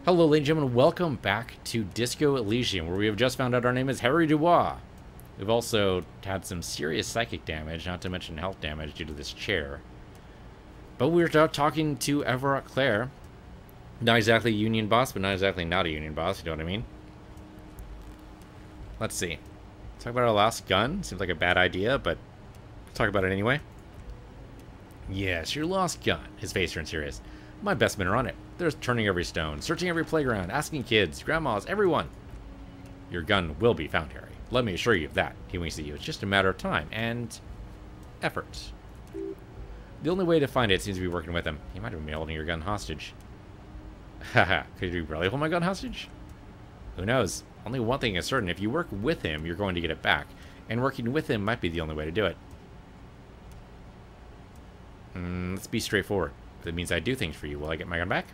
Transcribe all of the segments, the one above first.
Hello, ladies and gentlemen. Welcome back to Disco Elysium, where we have just found out our name is Harry Dubois. We've also had some serious psychic damage, not to mention health damage due to this chair. But we were talking to Everett Claire. Not exactly a union boss, but not exactly not a union boss, you know what I mean? Let's see. Talk about our lost gun. Seems like a bad idea, but talk about it anyway. Yes, your lost gun. His face turned serious. My best men are on it. They're turning every stone, searching every playground, asking kids, grandmas, everyone. Your gun will be found, Harry. Let me assure you of that. He winks at you. It's just a matter of time and effort. The only way to find it seems to be working with him. He might have been holding your gun hostage. Haha, could you really hold my gun hostage? Who knows? Only one thing is certain. If you work with him, you're going to get it back. And working with him might be the only way to do it. Let's be straightforward. If it means I do things for you, will I get my gun back?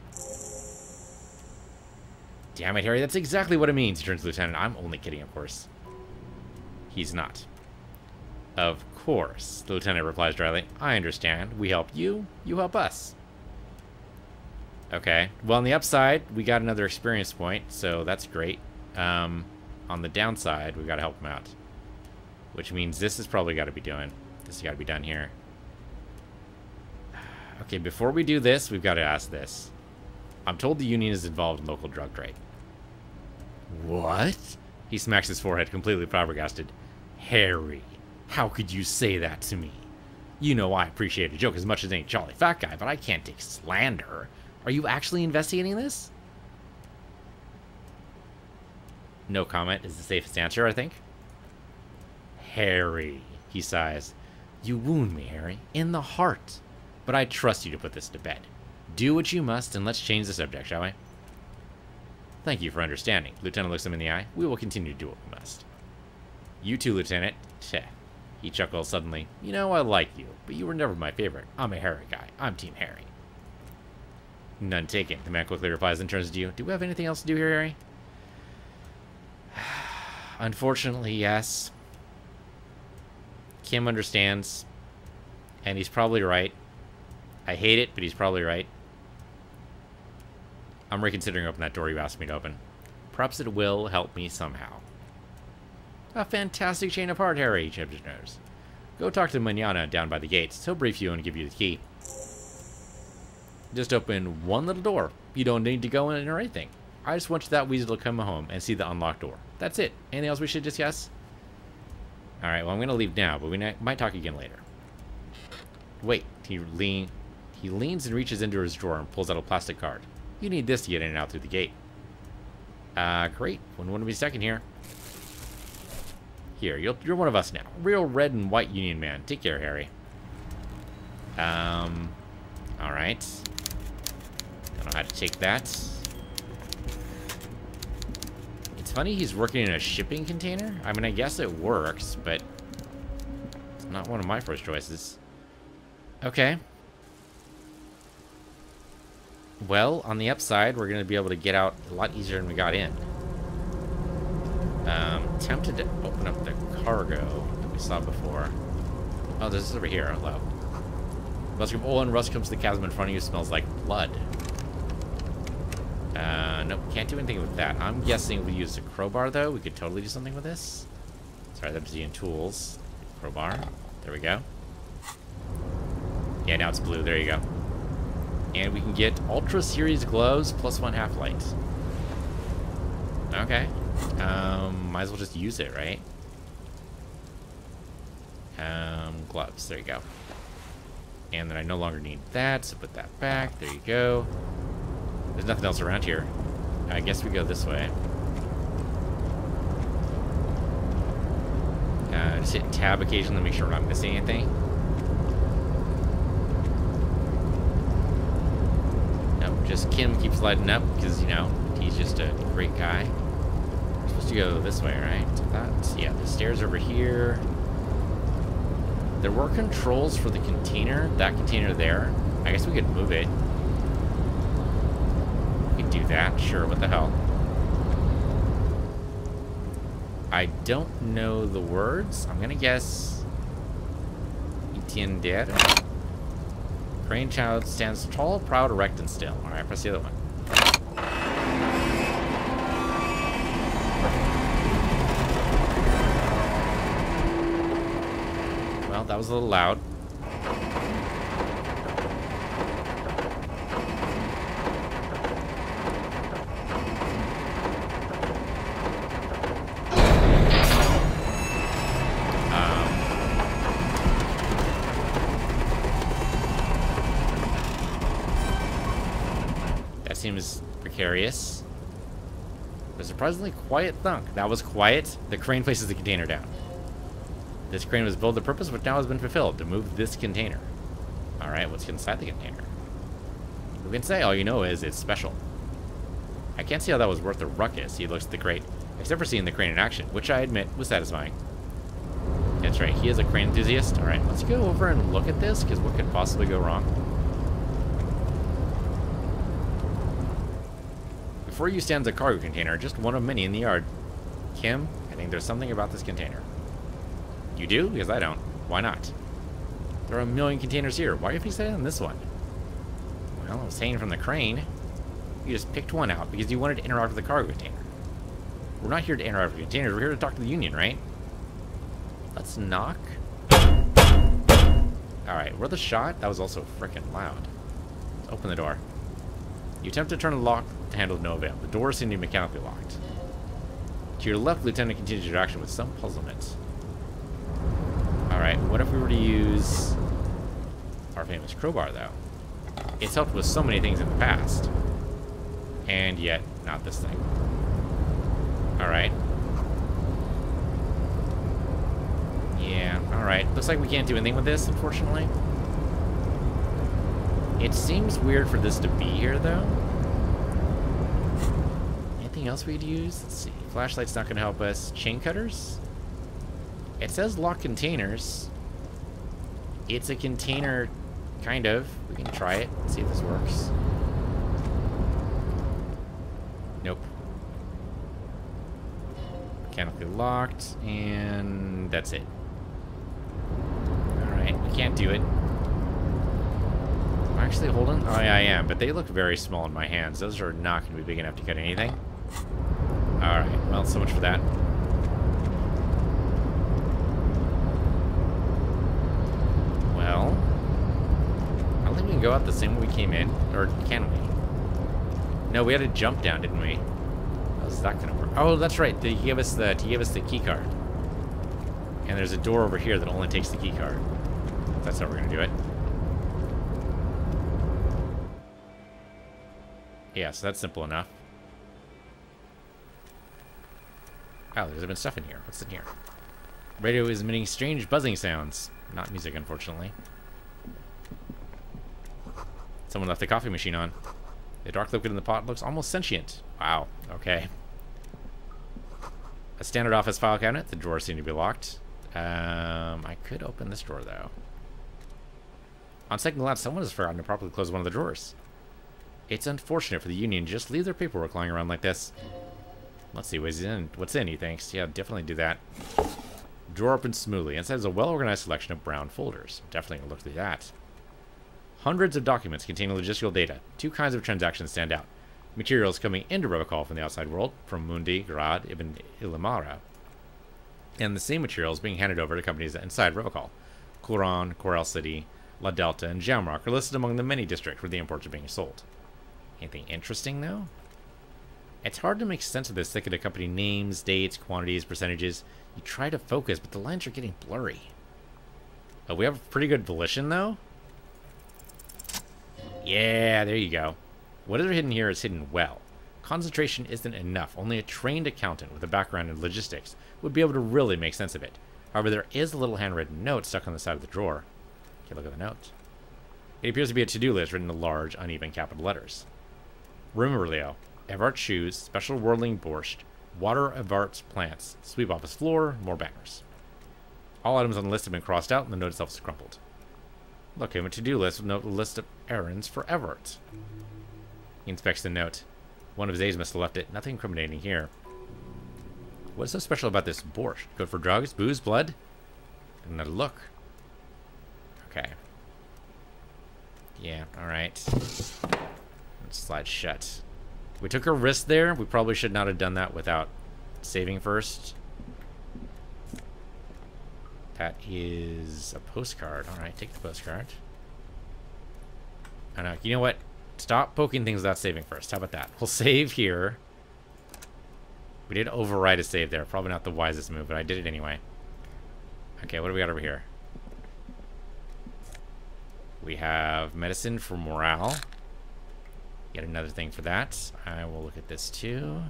Damn it, Harry, that's exactly what it means, he turns to the lieutenant. I'm only kidding, of course. He's not. Of course, the lieutenant replies dryly. I understand. We help you, you help us. Okay. Well, on the upside, we got another experience point, so that's great. On the downside, we've got to help him out. Which means this has probably got to be doing. This has got to be done here. Okay, before we do this, we've got to ask this. I'm told the union is involved in local drug trade. What? He smacks his forehead, completely flabbergasted. Harry, how could you say that to me? You know I appreciate a joke as much as any jolly fat guy, but I can't take slander. Are you actually investigating this? No comment is the safest answer, I think. Harry, he sighs. You wound me, Harry, in the heart. But I trust you to put this to bed. Do what you must, and let's change the subject, shall we? Thank you for understanding. Lieutenant looks him in the eye. We will continue to do what we must. You too, Lieutenant. Tch. He chuckles suddenly. You know, I like you, but you were never my favorite. I'm a Harry guy. I'm Team Harry. None taken. The man quickly replies and turns to you. Do we have anything else to do here, Harry? Unfortunately, yes. Kim understands. And he's probably right. I hate it, but he's probably right. I'm reconsidering opening that door you asked me to open. Perhaps it will help me somehow. A fantastic chain of heart, Harry, Chipster knows. Go talk to Manana down by the gates. He'll brief you and give you the key. Just open one little door. You don't need to go in or anything. I just want that weasel to come home and see the unlocked door. That's it. Anything else we should discuss? Alright, well, I'm going to leave now, but we might talk again later. Wait, he leans and reaches into his drawer and pulls out a plastic card. You need this to get in and out through the gate. Great. Wouldn't want to be second here. Here, you're one of us now. Real red and white union man. Take care, Harry. Alright. Don't know how to take that. It's funny he's working in a shipping container. I mean, I guess it works, but it's not one of my first choices. Okay. Well, on the upside, we're going to be able to get out a lot easier than we got in. Tempted to open up the cargo that we saw before. Oh, this is over here. Hello. Musk of oil and rust comes to the chasm in front of you. Smells like blood. Nope, can't do anything with that. I'm guessing if we use the crowbar, though, we could totally do something with this. Sorry, that was in tools. Crowbar. There we go. Yeah, now it's blue. There you go. And we can get Ultra Series gloves plus 1 half-light. Okay. Might as well just use it, right? Gloves. There you go. And then I no longer need that, so put that back. There you go. There's nothing else around here. I guess we go this way. Just hit tab occasionally to make sure we're not missing anything. Just Kim keeps lighting up because, you know, he's just a great guy. We're supposed to go this way, right? That's, yeah, the stairs over here. There were controls for the container. That container there. I guess we could move it. We could do that. Sure, what the hell. I don't know the words. I'm going to guess... Entiender. Crane child stands tall, proud, erect, and still. Alright, press the other one. Well, that was a little loud. That seems precarious. A surprisingly quiet thunk. That was quiet. The crane places the container down. This crane was built the purpose which now has been fulfilled, to move this container. Alright, what's inside the container? We can say all you know is it's special. I can't see how that was worth a ruckus. He looks at the crate, except for seeing the crane in action, which I admit was satisfying. That's right, he is a crane enthusiast. Alright, let's go over and look at this, because what could possibly go wrong? Before you stands a cargo container, just one of many in the yard. Kim, I think there's something about this container. You do? Because I don't. Why not? There are a million containers here. Why are you fixated on this one? Well, I was hanging from the crane. You just picked one out because you wanted to interact with the cargo container. We're not here to interact with containers. We're here to talk to the Union, right? Let's knock. Alright, we're the shot. That was also freaking loud. Let's open the door. You attempt to turn the lock handle with no avail. The door seemed to be mechanically locked. To your left, Lieutenant continues your action with some puzzlement. Alright, what if we were to use our famous crowbar, though? It's helped with so many things in the past. And yet, not this thing. Alright. Yeah, alright. Looks like we can't do anything with this, unfortunately. It seems weird for this to be here, though. Anything else we'd use? Let's see. Flashlight's not going to help us. Chain cutters? It says lock containers. It's a container, kind of. We can try it. See if this works. Nope. Mechanically locked, and that's it. Alright, we can't do it. Am I actually holding? Oh, yeah, I am, but they look very small in my hands. Those are not going to be big enough to cut anything. Alright, well, so much for that. Well, I don't think we can go out the same way we came in, or can we? No, we had to jump down, didn't we? How's that gonna work? Oh, that's right. He gave us the key card. And there's a door over here that only takes the key card. That's how we're gonna do it. Yeah, so that's simple enough. Oh, there's been stuff in here. What's in here? Radio is emitting strange buzzing sounds. Not music, unfortunately. Someone left the coffee machine on. The dark liquid in the pot looks almost sentient. Wow, okay. A standard office file cabinet. The drawers seem to be locked. I could open this drawer, though. On second glance, someone has forgotten to properly close one of the drawers. It's unfortunate for the Union to just leave their paperwork lying around like this. Let's see what's in, he thinks. Yeah, definitely do that. Drawer opens smoothly. Inside is a well-organized selection of brown folders. Definitely gonna look through that. Hundreds of documents containing logistical data. Two kinds of transactions stand out. Materials coming into Revocol from the outside world, from Mundi, Grad, Ibn Ilimara. And the same materials being handed over to companies inside Revocol. Quran, Coral City, La Delta, and Jamrock are listed among the many districts where the imports are being sold. Anything interesting, though? It's hard to make sense of this thicket of company names, dates, quantities, percentages. You try to focus, but the lines are getting blurry. Oh, we have pretty good volition, though? Yeah, there you go. Whatever hidden here is hidden well. Concentration isn't enough. Only a trained accountant with a background in logistics would be able to really make sense of it. However, there is a little handwritten note stuck on the side of the drawer. Okay, look at the note. It appears to be a to-do list written in large, uneven capital letters. Remember, Leo. Evart shoes, special whirling borscht, water Evart's plants, sweep office floor, more banners. All items on the list have been crossed out, and the note itself is crumpled. Look, I have a to-do list with a list of errands for Evart. He inspects the note. One of his aides must have left it. Nothing incriminating here. What's so special about this borscht? Good for drugs, booze, blood? Another look. Okay. Yeah, alright. Let's slide shut. We took a risk there. We probably should not have done that without saving first. That is a postcard. Alright, take the postcard. I know. You know what? Stop poking things without saving first. How about that? We'll save here. We did override a save there. Probably not the wisest move, but I did it anyway. Okay, what do we got over here? We have medicine for morale. Yet another thing for that. I will look at this too.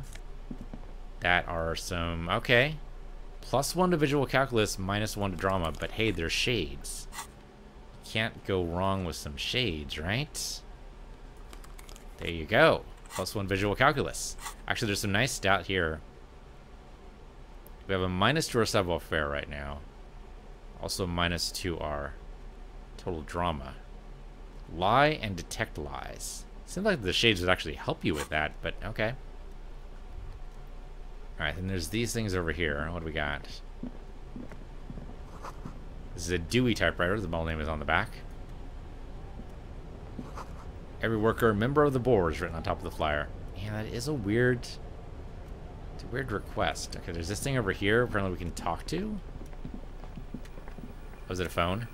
That are some... Okay. +1 to visual calculus, -1 to drama. But hey, there's shades. Can't go wrong with some shades, right? There you go. +1 visual calculus. Actually, there's some nice stat here. We have a -2 our savoir-faire right now. Also -2 our total drama. Lie and detect lies. Seems like the shades would actually help you with that, but okay. Alright, then there's these things over here. What do we got? This is a Dewey typewriter. The model name is on the back. Every worker, member of the board is written on top of the flyer. Yeah, that is a weird... It's a weird request. Okay, there's this thing over here. Apparently we can talk to. Was it a phone?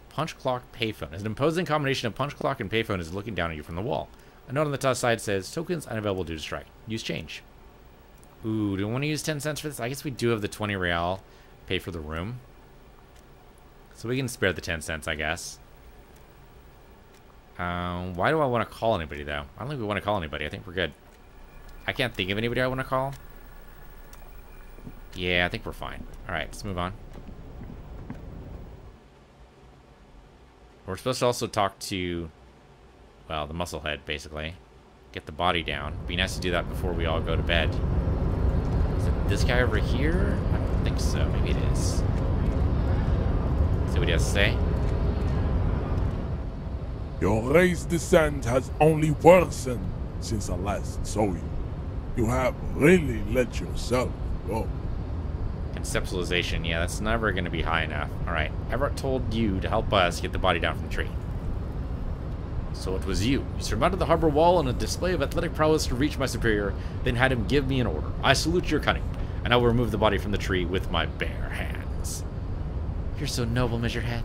Punch clock payphone. It's an imposing combination of punch clock and payphone is looking down at you from the wall. A note on the top side says, tokens unavailable due to strike. Use change. Ooh, do we want to use 10 cents for this? I guess we do have the 20 real pay for the room. So we can spare the 10 cents, I guess. Why do I want to call anybody, though? I don't think we want to call anybody. I think we're good. I can't think of anybody I want to call. Yeah, I think we're fine. Alright, let's move on. We're supposed to also talk to, well, the muscle head, basically. Get the body down. Be nice to do that before we all go to bed. Is it this guy over here? I don't think so. Maybe it is. See what he has to say. Your race descent has only worsened since I last saw you. You have really let yourself go. Conceptualization, yeah, that's never going to be high enough. Alright, Everett told you to help us get the body down from the tree. So it was you. You surmounted the harbor wall in a display of athletic prowess to reach my superior, then had him give me an order. I salute your cunning, and I will remove the body from the tree with my bare hands. You're so noble, Measurehead.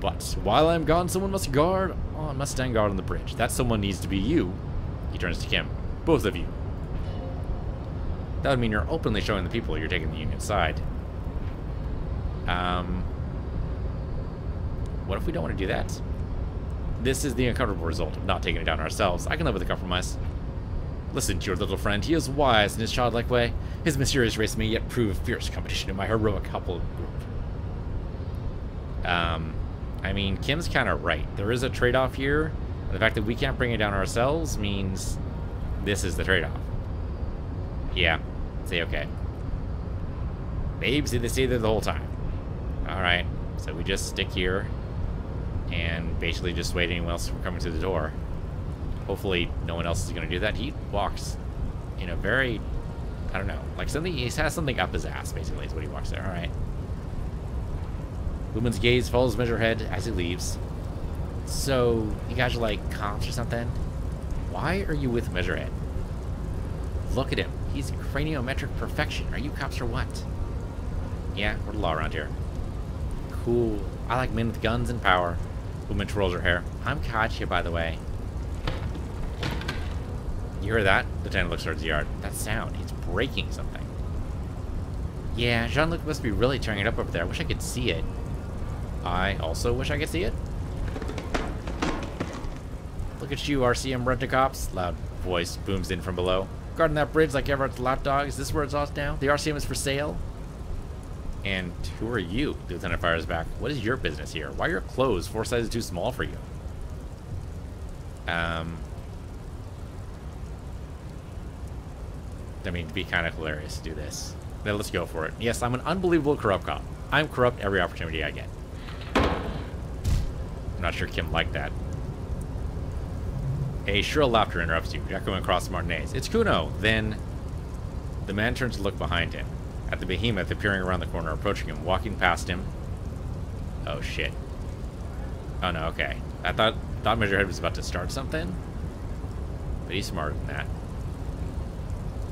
But while I'm gone, someone must stand guard on the bridge. That someone needs to be you. He turns to Kim. Both of you. That would mean you're openly showing the people you're taking the Union side. What if we don't want to do that? This is the uncomfortable result of not taking it down ourselves. I can live with a compromise. Listen to your little friend. He is wise in his childlike way. His mysterious race may yet prove fierce competition in my heroic couple group. I mean, Kim's kind of right. There is a trade-off here. And the fact that we can't bring it down ourselves means this is the trade-off. Yeah. Say okay. Babes, they stay there the whole time. Alright. So we just stick here and basically just wait anyone else from coming to the door. Hopefully no one else is going to do that. He walks in a very, I don't know, like something, he has something up his ass, basically, is what he walks there. Alright. Lumen's gaze follows Measurehead as he leaves. So, you guys are like cops or something? Why are you with Measurehead? Look at him. He's craniometric perfection. Are you cops or what? Yeah, we're the law around here. Cool. I like men with guns and power. Woman twirls her hair. I'm Katya, by the way. You heard that? Lieutenant looks towards the yard. That sound. He's breaking something. Yeah, Jean-Luc must be really tearing it up over there. I wish I could see it. I also wish I could see it. Look at you, RCM Rent-A-Cops. Loud voice booms in from below. Guarding that bridge like Everett's lapdog. Is this where it's off now? The RCM is for sale? And who are you? The lieutenant fires back. What is your business here? Why are your clothes 4 sizes too small for you? I mean, it'd be kind of hilarious to do this. Now let's go for it. Yes, I'm an unbelievable corrupt cop. I'm corrupt every opportunity I get. I'm not sure Kim liked that. A shrill laughter interrupts you, echoing across Martinez. It's Kuno! Then the man turns to look behind him. At the behemoth appearing around the corner, approaching him, walking past him. Oh shit. Oh no, okay. I thought Measurehead was about to start something. But he's smarter than that.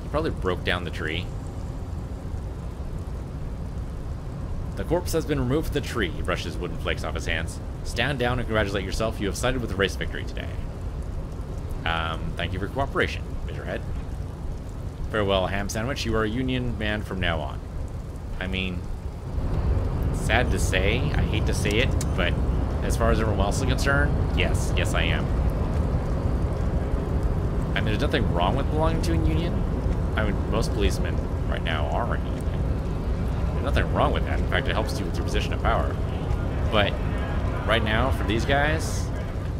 He probably broke down the tree. The corpse has been removed from the tree. He brushes wooden flakes off his hands. Stand down and congratulate yourself. You have sided with the race victory today. Thank you for cooperation, Measurehead. Farewell, ham sandwich. You are a Union man from now on. I mean, sad to say. I hate to say it, but as far as everyone else is concerned, yes. Yes, I am. I mean, there's nothing wrong with belonging to a union. I mean, most policemen right now are a union. There's nothing wrong with that. In fact, it helps you with your position of power. But right now, for these guys,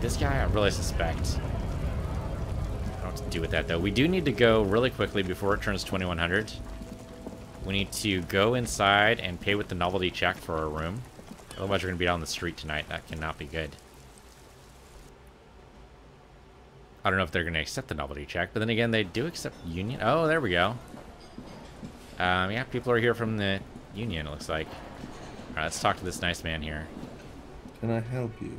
this guy, I really suspect. I don't know what to do with that, though. We do need to go really quickly before it turns 2100. We need to go inside and pay with the novelty check for our room. Otherwise, we're going to be out on the street tonight. That cannot be good. I don't know if they're going to accept the novelty check, but then again, they do accept union. Oh, there we go. Yeah, people are here from the union, it looks like. All right, let's talk to this nice man here. Can I help you?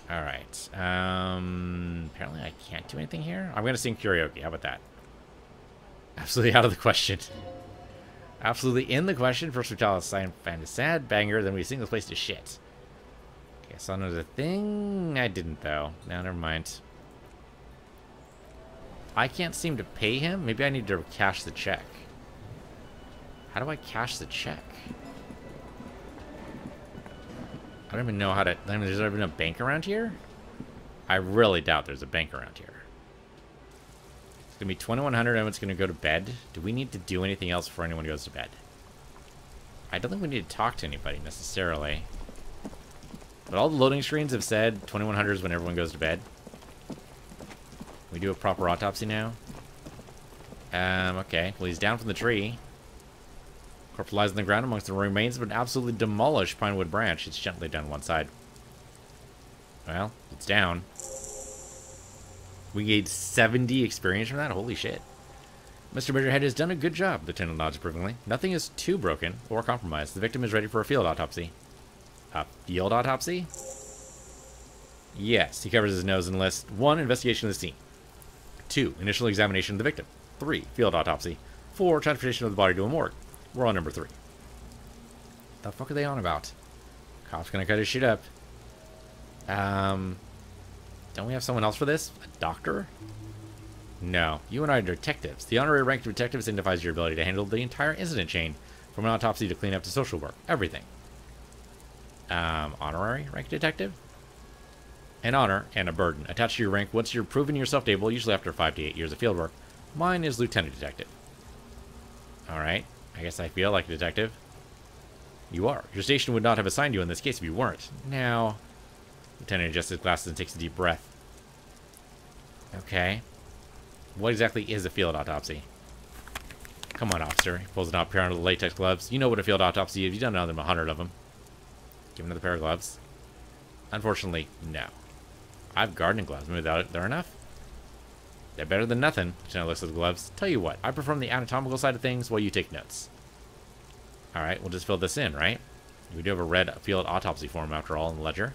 All right. Apparently I can't do anything here. I'm going to sing karaoke. How about that? Absolutely out of the question. Absolutely in the question. First we tell us I find a sad banger, then we sing this place to shit. Okay, so another thing. I didn't, though. No, never mind. I can't seem to pay him. Maybe I need to cash the check. How do I cash the check? I don't even know how to... I mean, there's even a bank around here? I really doubt there's a bank around here. It's going to be 2100 and it's going to go to bed. Do we need to do anything else before anyone goes to bed? I don't think we need to talk to anybody necessarily. But all the loading screens have said 2100 is when everyone goes to bed. We do a proper autopsy now. Okay. Well, he's down from the tree. Corpse lies on the ground amongst the remains of an absolutely demolished pine wood branch. It's gently down one side. Well, it's down. We gained 70 experience from that? Holy shit. Mr. Measurehead has done a good job, Lieutenant nods approvingly. Nothing is too broken or compromised. The victim is ready for a field autopsy. A field autopsy? Yes. He covers his nose and lists 1. Investigation of the scene. 2. Initial examination of the victim. 3. Field autopsy. 4. Transportation of the body to a morgue. We're on number 3. The fuck are they on about? Cop's gonna cut his shit up. Don't we have someone else for this? A doctor? No. You and I are detectives. The honorary rank of detective signifies your ability to handle the entire incident chain, from an autopsy to cleanup to social work. Everything. Honorary rank detective? An honor and a burden. Attached to your rank once you're proven yourself able, usually after 5 to 8 years of fieldwork. Mine is lieutenant detective. Alright. I guess I feel like a detective. You are. Your station would not have assigned you in this case if you weren't. Now, Lieutenant adjusts his glasses and takes a deep breath. Okay. What exactly is a field autopsy? Come on, officer. He pulls it out, pair under the latex gloves. You know what a field autopsy is. You've done another 100 of them. Give him another pair of gloves. Unfortunately, no. I have gardening gloves. Maybe they're enough? They're better than nothing. Lieutenant looks at the gloves. Tell you what, I perform the anatomical side of things while you take notes. Alright, we'll just fill this in, right? We do have a red field autopsy form, after all, in the ledger.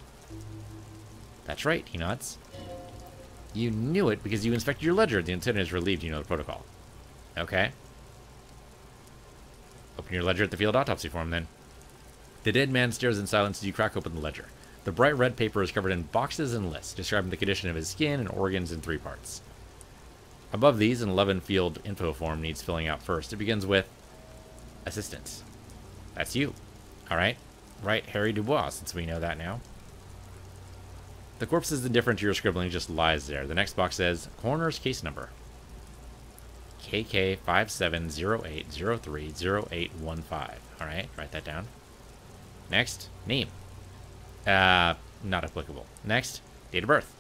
That's right, he nods. You knew it because you inspected your ledger. The lieutenant is relieved you know the protocol. Okay. Open your ledger at the field autopsy form, then. The dead man stares in silence as you crack open the ledger. The bright red paper is covered in boxes and lists, describing the condition of his skin and organs in 3 parts. Above these, an 11-field info form needs filling out first. It begins with assistance. That's you. Alright. Right, Harry Dubois, since we know that now. The corpse is indifferent to your scribbling, just lies there. The next box says, coroner's case number. KK5708030815. Alright, write that down. Next, name. Not applicable. Next, date of birth.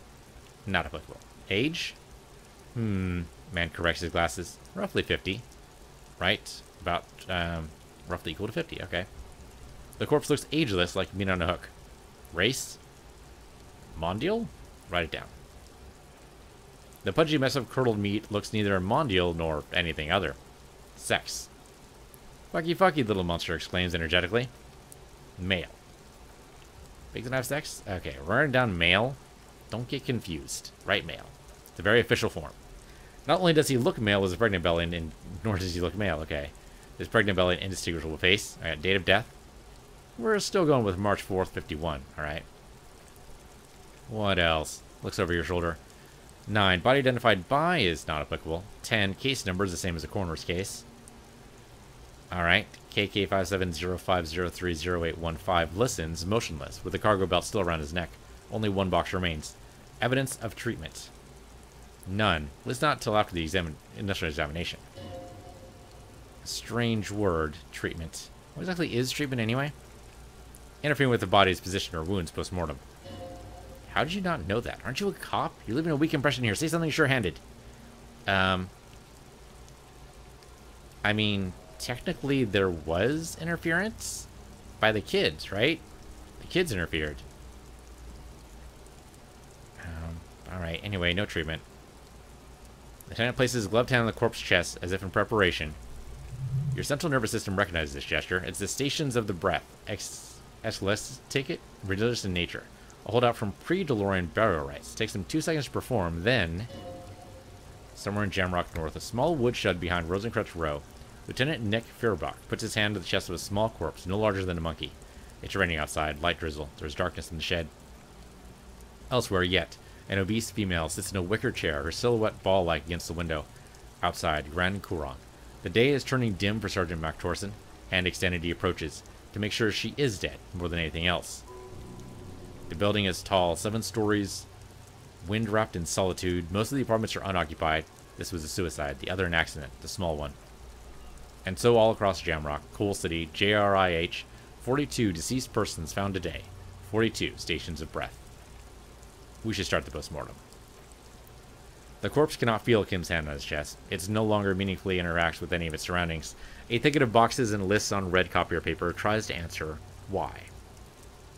Not applicable. Age? Man corrects his glasses. Roughly 50. Right? About, roughly equal to 50. Okay. The corpse looks ageless, like meat on a hook. Race? Mondial? Write it down. The pudgy mess of curdled meat looks neither mondial nor anything other. Sex. Fucky fucky, little monster exclaims energetically. Male. Pigs don't have sex? Okay, we're writing down male. Don't get confused. Write male. It's a very official form. Not only does he look male as a pregnant belly, nor does he look male, okay. His pregnant belly and indistinguishable face. Alright, date of death. We're still going with March 4th, 51, alright? What else? Looks over your shoulder. 9. Body identified by is not applicable. 10. Case number is the same as a coroner's case. Alright. KK5705030815 listens, motionless, with the cargo belt still around his neck. Only one box remains. Evidence of treatment. None. List not till after the initial examination. Strange word. Treatment. What exactly is treatment anyway? Interfering with the body's position or wounds post-mortem. How did you not know that? Aren't you a cop? You're leaving a weak impression here. Say something sure-handed. I mean, technically there was interference by the kids, right? The kids interfered. Alright, anyway, no treatment. Lieutenant places his gloved hand on the corpse's chest as if in preparation. Your central nervous system recognizes this gesture. It's the stations of the breath. Ticket, religious in nature. A holdout from pre-DeLorean burial rites. Takes them 2 seconds to perform, then... Somewhere in Jamrock North, a small woodshed behind Rosencrantz Row, Lieutenant Nick Feuerbach puts his hand to the chest of a small corpse, no larger than a monkey. It's raining outside, light drizzle. There's darkness in the shed. Elsewhere yet, an obese female sits in a wicker chair, her silhouette ball-like against the window. Outside, Grand Courant. The day is turning dim for Sergeant MacTorson. Hand extended, he approaches, to make sure she is dead, more than anything else. The building is tall, 7 stories, wind-wrapped in solitude. Most of the apartments are unoccupied. This was a suicide, the other an accident, the small one. And so all across Jamrock, Coal City, JRIH, 42 deceased persons found today. 42 stations of breath. We should start the postmortem. The corpse cannot feel Kim's hand on his chest. It no longer meaningfully interacts with any of its surroundings. A thicket of boxes and lists on red copier paper tries to answer why.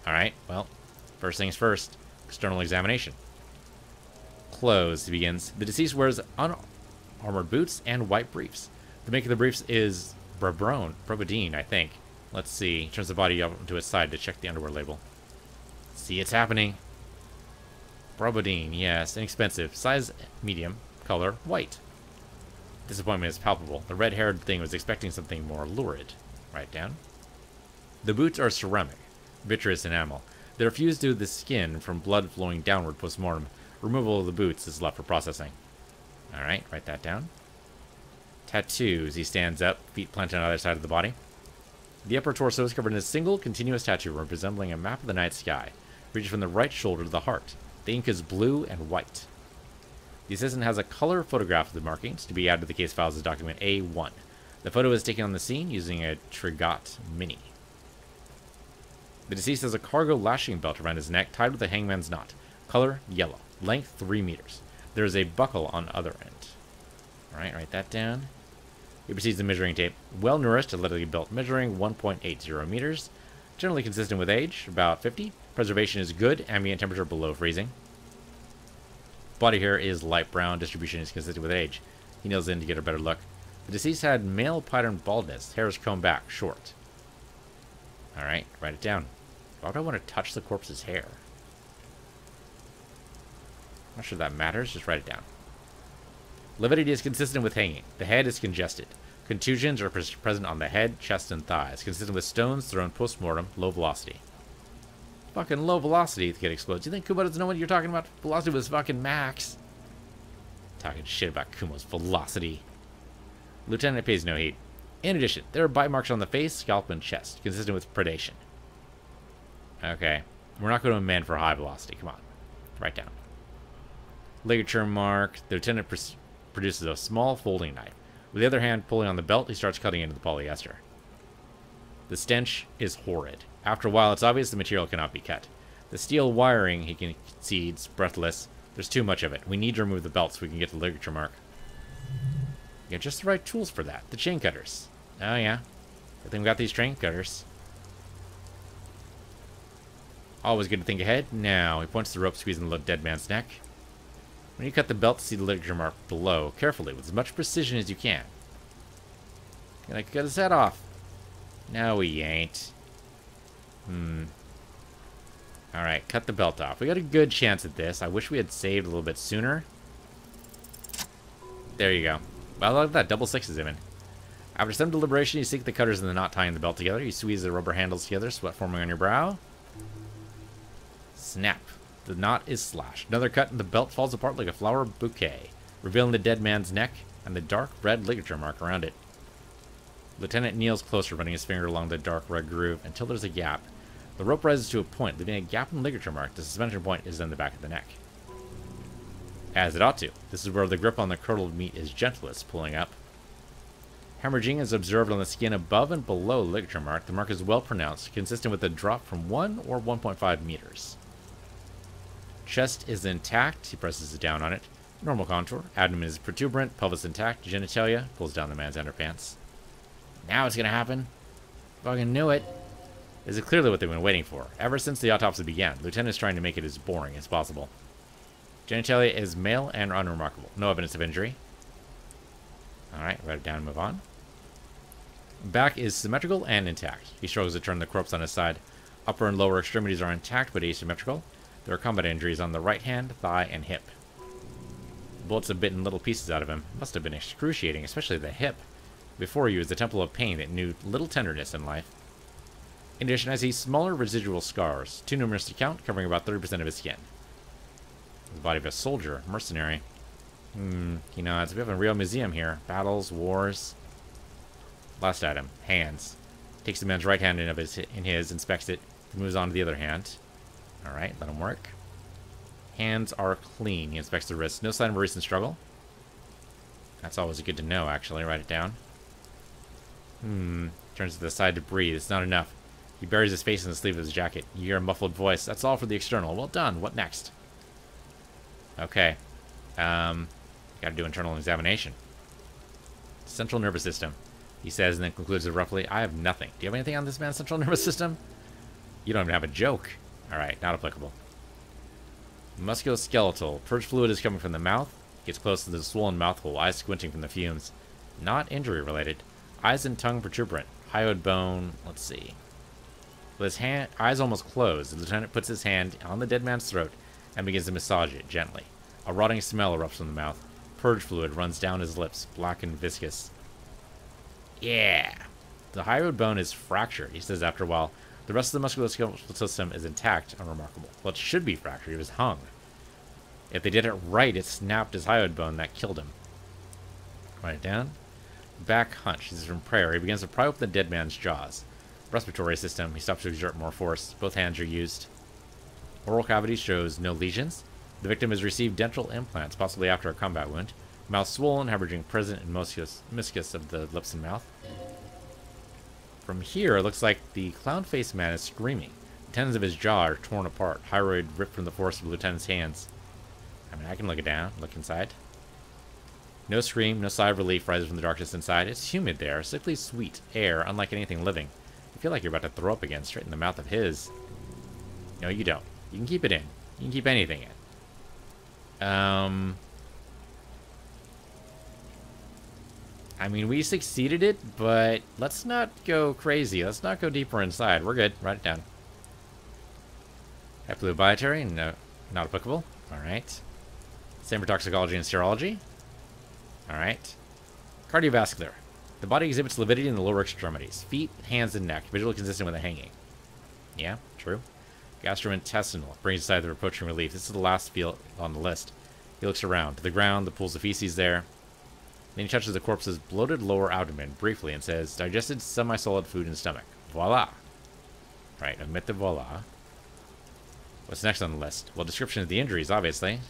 Alright, well, first things first. External examination. Clothes, he begins. The deceased wears unarmored boots and white briefs. The make of the briefs is Brabodine, I think. Let's see. He turns the body up to its side to check the underwear label. See, it's happening. Brabodine, yes. Inexpensive. Size medium. Color white. Disappointment is palpable. The red-haired thing was expecting something more lurid. Write it down. The boots are ceramic. Vitreous enamel. They're fused to the skin from blood flowing downward post-mortem. Removal of the boots is left for processing. Alright, write that down. Tattoos. He stands up, feet planted on either side of the body. The upper torso is covered in a single continuous tattoo resembling a map of the night sky. Reaches from the right shoulder to the heart. The ink is blue and white. The assistant has a color photograph of the markings to be added to the case files as document A1. The photo is taken on the scene using a Trigot Mini. The deceased has a cargo lashing belt around his neck tied with a hangman's knot. Color yellow. Length 3 meters. There is a buckle on other end. Alright, write that down. He proceeds to measuring tape. Well nourished, athletically built, measuring 1.80 meters. Generally consistent with age, about 50. Preservation is good, ambient temperature below freezing. Body hair is light brown, distribution is consistent with age. He kneels in to get a better look. The deceased had male pattern baldness, hair is combed back, short. Alright, write it down. Why would I want to touch the corpse's hair? I'm not sure that matters, just write it down. Lividity is consistent with hanging. The head is congested. Contusions are present on the head, chest, and thighs, consistent with stones thrown post-mortem, low velocity. Fucking low velocity the kid explodes. You think Kumo doesn't know what you're talking about? Velocity was fucking max. Talking shit about Kumo's velocity. Lieutenant pays no heed. In addition, there are bite marks on the face, scalp, and chest, consistent with predation. Okay. We're not going to amend for high velocity. Come on. Write down. Ligature mark. The lieutenant produces a small folding knife. With the other hand pulling on the belt, he starts cutting into the polyester. The stench is horrid. After a while, it's obvious the material cannot be cut. The steel wiring, he concedes, breathless. There's too much of it. We need to remove the belt so we can get the ligature mark. You got just the right tools for that. The chain cutters. Oh, yeah. I think we got these chain cutters. Always good to think ahead. Now, he points to the rope squeezing the dead man's neck. When you cut the belt to see the ligature mark below, carefully, with as much precision as you can. Gonna cut his head off. No, he ain't. Alright, cut the belt off. We got a good chance at this. I wish we had saved a little bit sooner. There you go. Well, look at that. Double sixes even. After some deliberation, you sink the cutters in the knot tying the belt together. You squeeze the rubber handles together, sweat forming on your brow. Snap. The knot is slashed. Another cut and the belt falls apart like a flower bouquet, revealing the dead man's neck and the dark red ligature mark around it. Lieutenant kneels closer, running his finger along the dark red groove until there's a gap. The rope rises to a point, leaving a gap in the ligature mark. The suspension point is in the back of the neck. As it ought to. This is where the grip on the curdled meat is gentlest, pulling up. Hemorrhaging is observed on the skin above and below the ligature mark. The mark is well pronounced, consistent with a drop from 1 or 1.5 meters. Chest is intact. He presses down on it. Normal contour. Abdomen is protuberant. Pelvis intact. Genitalia pulls down the man's underpants. Now it's gonna happen. Fucking knew it. This is clearly what they've been waiting for. Ever since the autopsy began, Lieutenant is trying to make it as boring as possible. Genitalia is male and unremarkable. No evidence of injury. Alright, write it down and move on. Back is symmetrical and intact. He struggles to turn the corpse on his side. Upper and lower extremities are intact but asymmetrical. There are combat injuries on the right hand, thigh, and hip. Bullets have bitten little pieces out of him. Must have been excruciating, especially the hip. Before you is the temple of pain that knew little tenderness in life. In addition, I see smaller residual scars, too numerous to count, covering about 30% of his skin. The body of a soldier, mercenary. You know, it's a bit of a real museum here. Battles, wars. Last item, hands. Takes the man's right hand in his, inspects it, moves on to the other hand. Alright, let him work. Hands are clean. He inspects the wrist. No sign of a recent struggle. That's always good to know, actually. Write it down. Turns to the side to breathe. It's not enough. He buries his face in the sleeve of his jacket. You hear a muffled voice. That's all for the external. Well done. What next? Okay. Gotta do internal examination. Central nervous system. He says and then concludes abruptly, I have nothing. Do you have anything on this man's central nervous system? You don't even have a joke. Alright, not applicable. Musculoskeletal. Purge fluid is coming from the mouth. Gets close to the swollen mouth hole, eyes squinting from the fumes. Not injury related. Eyes and tongue protuberant. Hyoid bone. Let's see. With his eyes almost closed, the lieutenant puts his hand on the dead man's throat and begins to massage it gently. A rotting smell erupts from the mouth. Purge fluid runs down his lips, black and viscous. Yeah. The hyoid bone is fractured, he says after a while. The rest of the musculoskeletal system is intact, unremarkable. Well, it should be fractured. He was hung. If they did it right, it snapped his hyoid bone that killed him. Write it down. Back hunch. This is from prayer. He begins to pry open the dead man's jaws. Respiratory system. He stops to exert more force. Both hands are used. Oral cavity shows no lesions. The victim has received dental implants, possibly after a combat wound. Mouth swollen, hemorrhaging present in meniscus of the lips and mouth. From here, it looks like the clown-faced man is screaming. The tendons of his jaw are torn apart. Hyoid ripped from the force of the lieutenant's hands. I mean, I can look it down, look inside. No scream, no sigh of relief rises from the darkness inside. It's humid there, sickly sweet air, unlike anything living. You feel like you're about to throw up again, straight in the mouth of his. No, you don't. You can keep it in. You can keep anything in. I mean, we succeeded it, but let's not go crazy. Let's not go deeper inside. We're good. Write it down. Hepatobiotary? No, not applicable. Alright. Same for toxicology and serology. Alright. Cardiovascular. The body exhibits lividity in the lower extremities. Feet, hands, and neck. Visually consistent with a hanging. Yeah, true. Gastrointestinal. Brings aside the approaching relief. This is the last field on the list. He looks around. To the ground, the pools of feces there. Then he touches the corpse's bloated lower abdomen briefly and says, digested semi-solid food in stomach. Voila. Right, omit the voila. What's next on the list? Well, description of the injuries, obviously.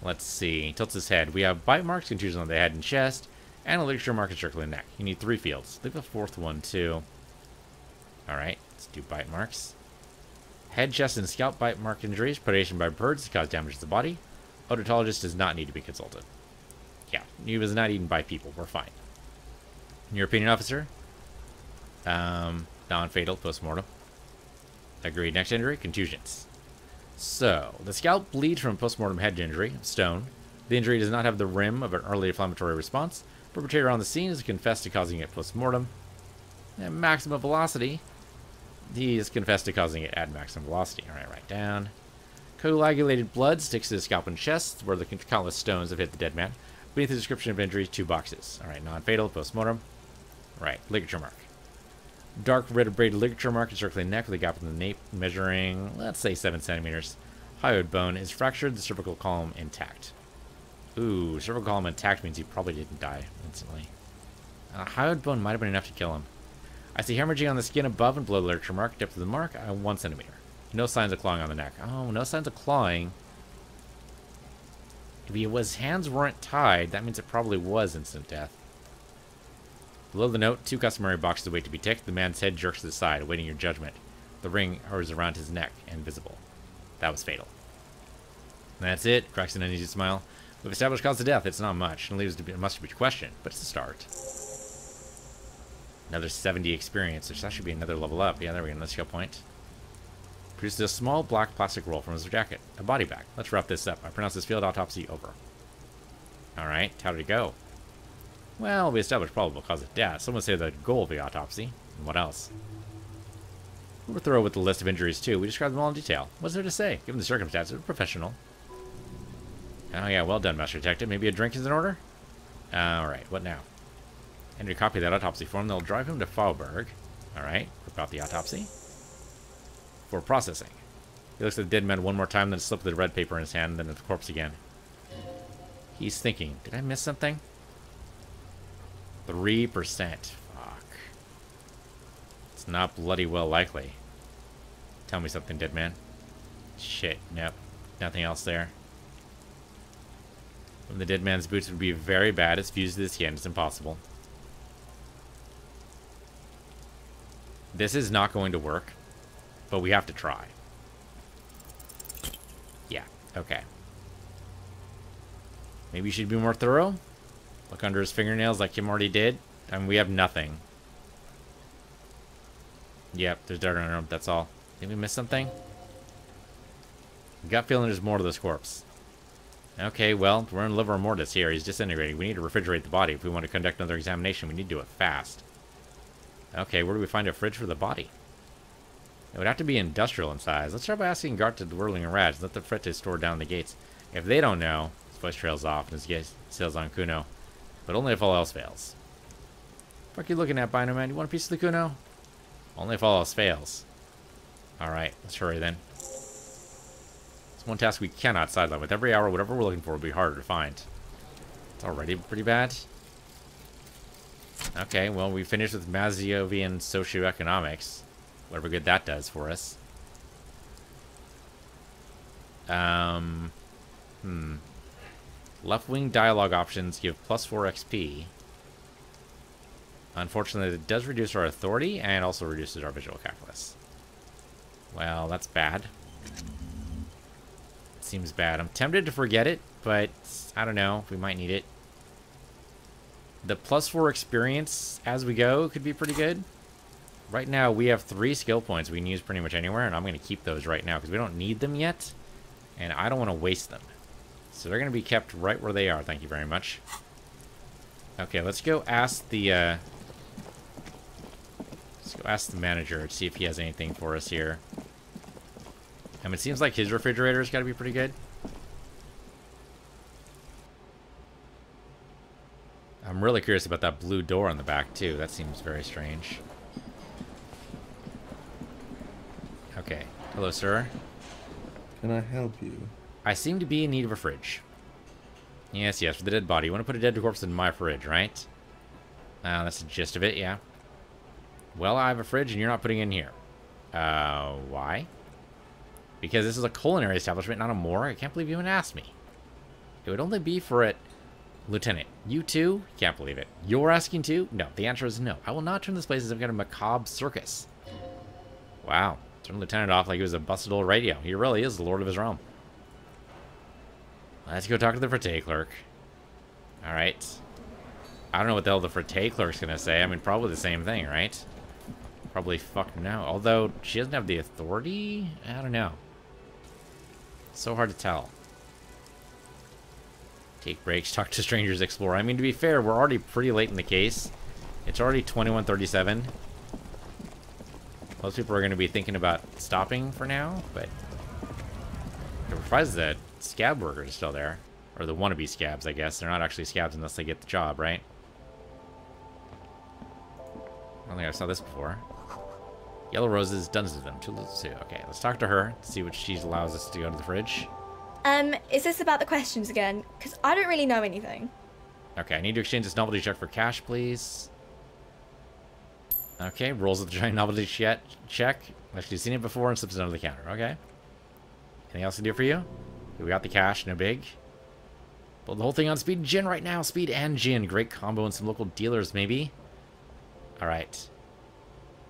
Let's see. He tilts his head. We have bite marks, contusion on the head and chest, and a ligature mark encircling the neck. You need 3 fields. Leave a 4th one, too. Alright, let's do bite marks. Head, chest, and scalp bite mark injuries. Predation by birds to cause damage to the body. Odontologist does not need to be consulted. Yeah, he was not eaten by people. We're fine. Your opinion, officer? Non-fatal post-mortem. Agreed. Next injury, contusions. So, the scalp bleeds from post-mortem head injury, stone. The injury does not have the rim of an early inflammatory response. Perpetrator on the scene is confessed to causing it post-mortem. At maximum velocity. He is confessed to causing it at maximum velocity. Alright, write down. Coagulated blood sticks to the scalp and chest, where the countless stones have hit the dead man. Beneath the description of injuries, 2 boxes. Alright, non-fatal, post-mortem. Right, ligature mark. Dark red abraded ligature mark encircling the neck with a gap in the nape measuring, let's say, 7 centimeters. Hyoid bone is fractured, the cervical column intact. Ooh, cervical column intact means he probably didn't die instantly. Hyoid bone might have been enough to kill him. I see hemorrhaging on the skin above and below the ligature mark. Depth of the mark, 1 centimeter. No signs of clawing on the neck. Oh, no signs of clawing. If his hands weren't tied, that means it probably was instant death. Below the note, 2 customary boxes await to be ticked. The man's head jerks to the side, awaiting your judgment. The ring hovers around his neck and visible. That was fatal. That's it. Cracks an uneasy smile. We've established cause of death. It's not much. It leaves to be a must-be question, but it's a start. Another 70 experience, which that should be another level up. Yeah, there we go. Another skill point. Produces a small black plastic roll from his jacket. A body bag. Let's wrap this up. I pronounce this field autopsy over. Alright, how did it go? Well, we established probable cause of death. Some would say the goal of the autopsy. And what else? We were thorough with the list of injuries, too. We described them all in detail. What's there to say? Given the circumstances, we're professional. Oh, yeah, well done, Master Detective. Maybe a drink is in order? Alright, what now? Enter a copy of that autopsy form. They'll drive him to Faubourg. Alright, about the autopsy. For processing. He looks at the dead man one more time, then slips the red paper in his hand, then at the corpse again. He's thinking, did I miss something? 3%. Fuck. It's not bloody well likely. Tell me something, dead man. Shit, nope. Nothing else there. When the dead man's boots would be very bad, it's fused to the skin, it's impossible. This is not going to work, but we have to try. Yeah, okay. Maybe you should be more thorough? Look under his fingernails like Kim already did? I mean, we have nothing. Yep, there's dirt on him, that's all. Did we miss something? Gut feeling there's more to this corpse. Okay, well, we're in liver mortis here. He's disintegrating. We need to refrigerate the body. If we want to conduct another examination, we need to do it fast. Okay, where do we find a fridge for the body? It would have to be industrial in size. Let's start by asking Gart to the whirling and rats. Let the frit store down the gates. If they don't know, his voice trails off and his gaze sails on Kuno. But only if all else fails. What are you looking at, Bino Man? You want a piece of the Kuno? Only if all else fails. Alright, let's hurry then. It's one task we cannot sideline. With every hour, whatever we're looking for will be harder to find. It's already pretty bad. Okay, well, we finished with Maziovian socioeconomics. Whatever good that does for us. Left-wing dialogue options give +4 XP. Unfortunately, it does reduce our authority and also reduces our visual calculus. Well, that's bad. It seems bad. I'm tempted to forget it, but I don't know. We might need it. The +4 experience as we go could be pretty good. Right now, we have 3 skill points we can use pretty much anywhere, and I'm going to keep those right now because we don't need them yet, and I don't want to waste them. So they're going to be kept right where they are. Thank you very much. Okay, let's go ask the manager to see if he has anything for us here. It seems like his refrigerator's got to be pretty good. I'm really curious about that blue door on the back, too. That seems very strange. Okay. Hello, sir. Can I help you? I seem to be in need of a fridge. Yes, for the dead body. You want to put a dead corpse in my fridge, right? That's the gist of it, yeah. Well, I have a fridge and you're not putting it in here. Why? Because this is a culinary establishment, not a morgue. I can't believe you even asked me. It would only be for it. Lieutenant, you too? Can't believe it. You're asking too? No, the answer is no. I will not turn this place as if I've got a macabre circus. Wow. Turned the lieutenant off like he was a busted old radio. He really is the lord of his realm. Let's go talk to the Frate clerk. Alright. I don't know what the hell the Frate clerk's gonna say. I mean, probably the same thing, right? Probably fuck no. Although, she doesn't have the authority? I don't know. It's so hard to tell. Take breaks, talk to strangers, explore. I mean, to be fair, we're already pretty late in the case. It's already 21:37. Most people are going to be thinking about stopping for now, but I'm surprised that scab worker is still there. Or the wannabe scabs, I guess. They're not actually scabs unless they get the job, right? I don't think I saw this before. Yellow roses, dozens of them. Two. Okay, let's talk to her. See what she allows us to go to the fridge. Is this about the questions again? Because I don't really know anything. Okay, I need to exchange this novelty check for cash, please. Okay, rolls with the giant novelty check. Actually seen it before and slips it under the counter. Okay. Anything else to do for you? We got the cash, no big. Well, the whole thing on speed and gin right now. Speed and gin. Great combo and some local dealers, maybe. Alright.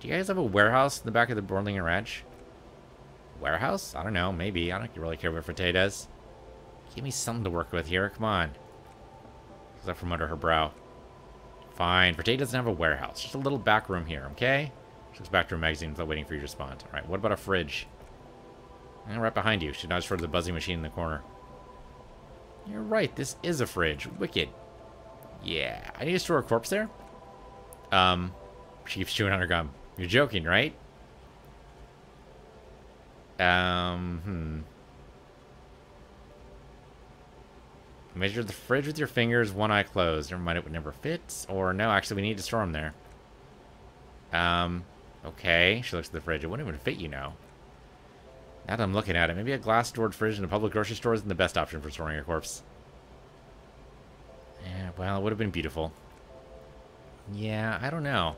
Do you guys have a warehouse in the back of the Borlinger Ranch? Warehouse? I don't know. Maybe. I don't really care what Frite does. Give me something to work with here. Come on. Is that from under her brow? Fine. Frite doesn't have a warehouse. Just a little back room here, okay? She looks back to her magazine without waiting for you to respond. Alright, what about a fridge? Right behind you. Should nudge for the buzzing machine in the corner. You're right. This is a fridge. Wicked. Yeah. I need to store a corpse there? She keeps chewing on her gum. You're joking, right? Measure the fridge with your fingers, one eye closed. Never mind, it would never fit. Or no, actually, we need to store them there. Okay. She looks at the fridge. It wouldn't even fit, you know. Now that I'm looking at it, maybe a glass-stored fridge in a public grocery store isn't the best option for storing a corpse. Yeah, well, it would have been beautiful. Yeah, I don't know.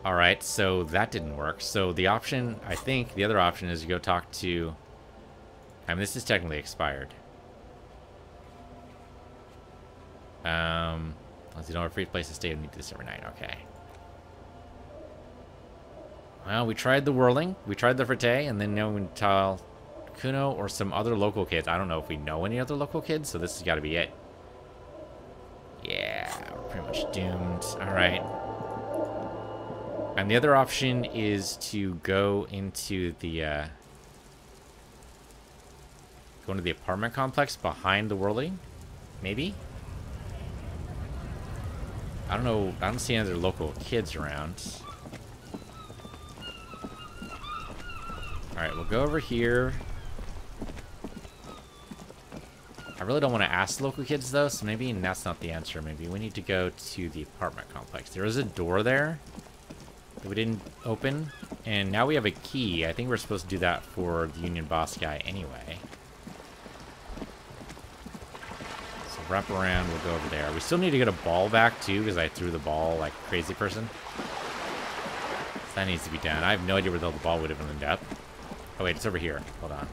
Alright, so that didn't work. So the option, I think, the other option is you go talk to... I mean, this is technically expired. Unless you don't have a free place to stay and need this every night. Okay. Well, we tried the whirling, we tried the frite, and then now we can tell Kuno or some other local kids. I don't know if we know any other local kids, so this has got to be it. Yeah, we're pretty much doomed. Alright. And the other option is to go into the, apartment complex behind the whirling? Maybe? I don't know. I don't see any other local kids around. Alright, we'll go over here. I really don't want to ask local kids, though, so maybe that's not the answer. Maybe we need to go to the apartment complex. There is a door there that we didn't open, and now we have a key. I think we're supposed to do that for the union boss guy anyway. So wrap around, we'll go over there. We still need to get a ball back, too, because I threw the ball like a crazy person. So that needs to be done. I have no idea where the ball would have ended up. Oh, wait, it's over here. Hold on.